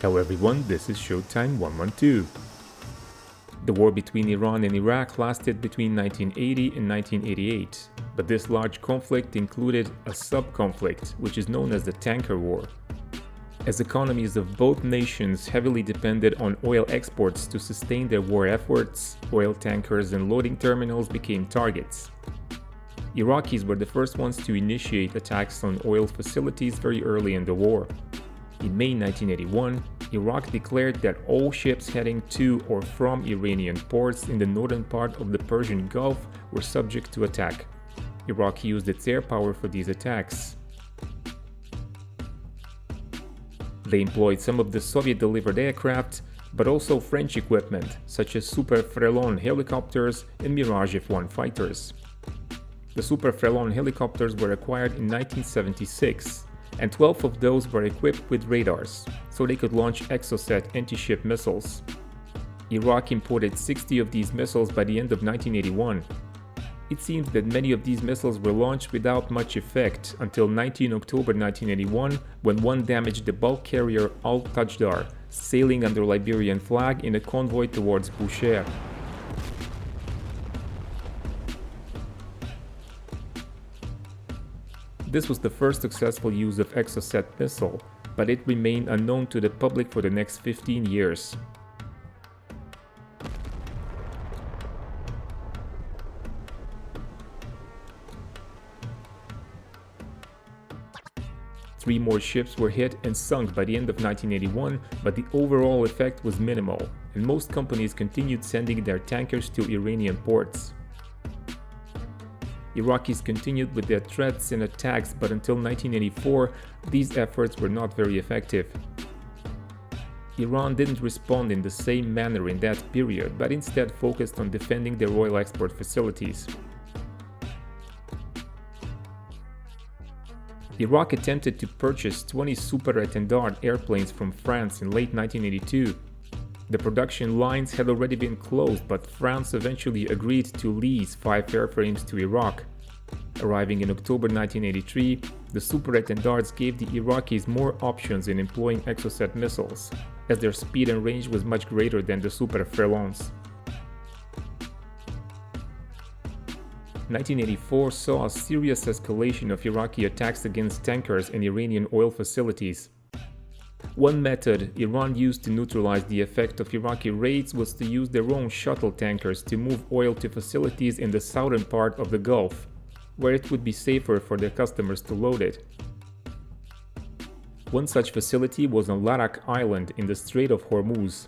Hello everyone, this is Showtime 112. The war between Iran and Iraq lasted between 1980 and 1988, but this large conflict included a sub-conflict, which is known as the Tanker War. As economies of both nations heavily depended on oil exports to sustain their war efforts, oil tankers and loading terminals became targets. Iraqis were the first ones to initiate attacks on oil facilities very early in the war. In May 1981, Iraq declared that all ships heading to or from Iranian ports in the northern part of the Persian Gulf were subject to attack. Iraq used its air power for these attacks. They employed some of the Soviet-delivered aircraft, but also French equipment, such as Super Frelon helicopters and Mirage F-1 fighters. The Super Frelon helicopters were acquired in 1976, and 12 of those were equipped with radars, so they could launch Exocet anti-ship missiles. Iraq imported 60 of these missiles by the end of 1981. It seems that many of these missiles were launched without much effect until 19 October 1981, when one damaged the bulk carrier Al-Tajdar, sailing under Liberian flag in a convoy towards Bushehr. This was the first successful use of Exocet missile, but it remained unknown to the public for the next 15 years. Three more ships were hit and sunk by the end of 1981, but the overall effect was minimal, and most companies continued sending their tankers to Iranian ports. Iraqis continued with their threats and attacks, but until 1984, these efforts were not very effective. Iran didn't respond in the same manner in that period, but instead focused on defending their oil export facilities. Iraq attempted to purchase 20 Super Étendard airplanes from France in late 1982. The production lines had already been closed, but France eventually agreed to lease 5 airframes to Iraq. Arriving in October 1983, the Super Étendards gave the Iraqis more options in employing Exocet missiles, as their speed and range was much greater than the Super Frelons. 1984 saw a serious escalation of Iraqi attacks against tankers and Iranian oil facilities. One method Iran used to neutralize the effect of Iraqi raids was to use their own shuttle tankers to move oil to facilities in the southern part of the Gulf, where it would be safer for their customers to load it. One such facility was on Larak Island in the Strait of Hormuz.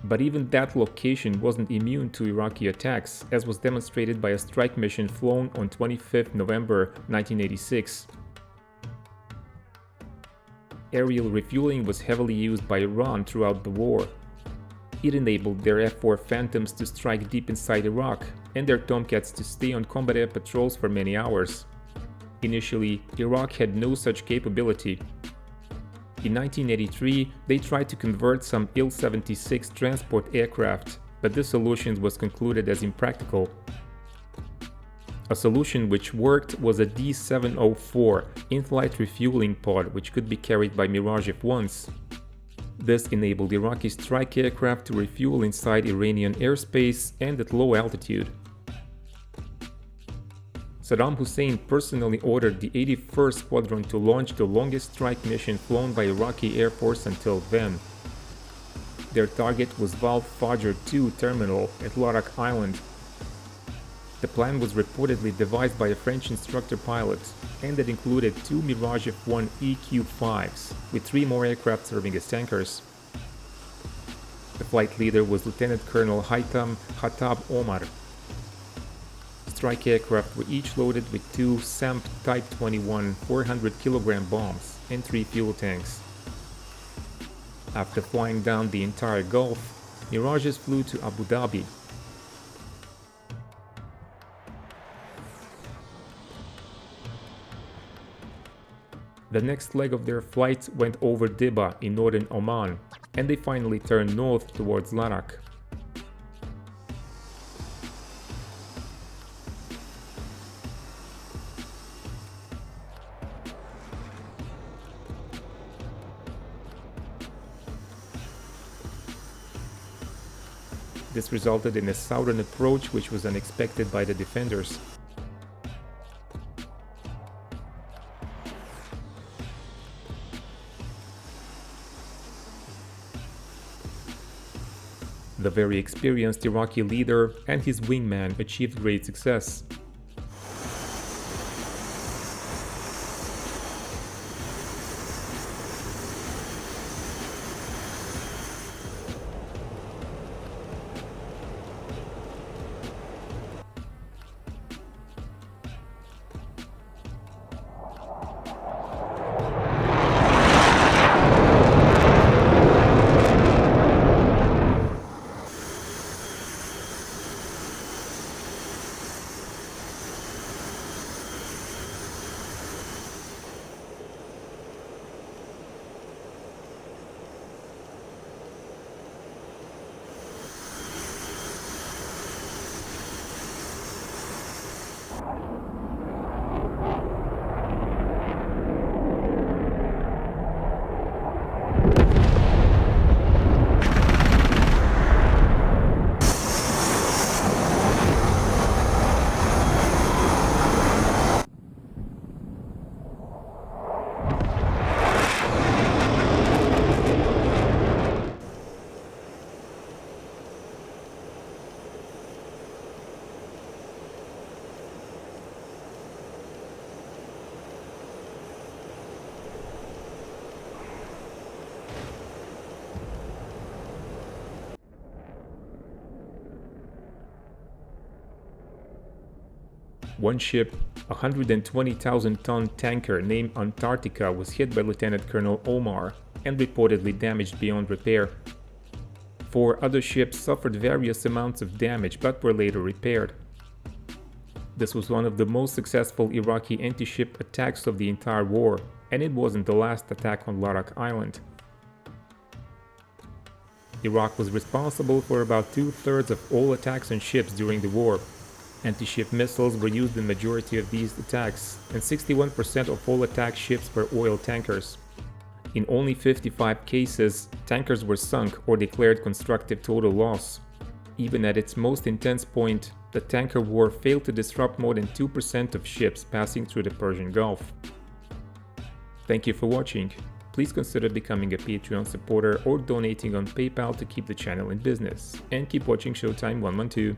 But even that location wasn't immune to Iraqi attacks, as was demonstrated by a strike mission flown on 25 November 1986. Aerial refueling was heavily used by Iran throughout the war. It enabled their F-4 Phantoms to strike deep inside Iraq, and their Tomcats to stay on combat air patrols for many hours. Initially, Iraq had no such capability. In 1983, they tried to convert some Il-76 transport aircraft, but this solution was concluded as impractical. A solution which worked was a D-704 in-flight refueling pod, which could be carried by Mirage F-1s. This enabled Iraqi strike aircraft to refuel inside Iranian airspace and at low altitude. Saddam Hussein personally ordered the 81st Squadron to launch the longest strike mission flown by Iraqi Air Force until then. Their target was Valve Fajr 2 terminal at Larak Island. The plan was reportedly devised by a French instructor pilot, and it included 2 Mirage F-1 EQ-5s, with 3 more aircraft serving as tankers. The flight leader was Lieutenant Colonel Haytham Khattab Omar. Strike aircraft were each loaded with 2 SAMP Type 21 400-kilogram bombs and 3 fuel tanks. After flying down the entire Gulf, Mirages flew to Abu Dhabi. The next leg of their flight went over Dibba in northern Oman, and they finally turned north towards Larak. This resulted in a southern approach which was unexpected by the defenders. The very experienced Iraqi leader and his wingman achieved great success. One ship, a 120,000-ton tanker named Antarctica, was hit by Lieutenant Colonel Omar and reportedly damaged beyond repair. 4 other ships suffered various amounts of damage but were later repaired. This was one of the most successful Iraqi anti-ship attacks of the entire war, and it wasn't the last attack on Larak Island. Iraq was responsible for about 2/3 of all attacks on ships during the war. Anti-ship missiles were used in the majority of these attacks, and 61% of all attack ships were oil tankers. In only 55 cases, tankers were sunk or declared constructive total loss. Even at its most intense point, the tanker war failed to disrupt more than 2% of ships passing through the Persian Gulf. Thank you for watching. Please consider becoming a Patreon supporter or donating on PayPal to keep the channel in business. And keep watching Showtime 112.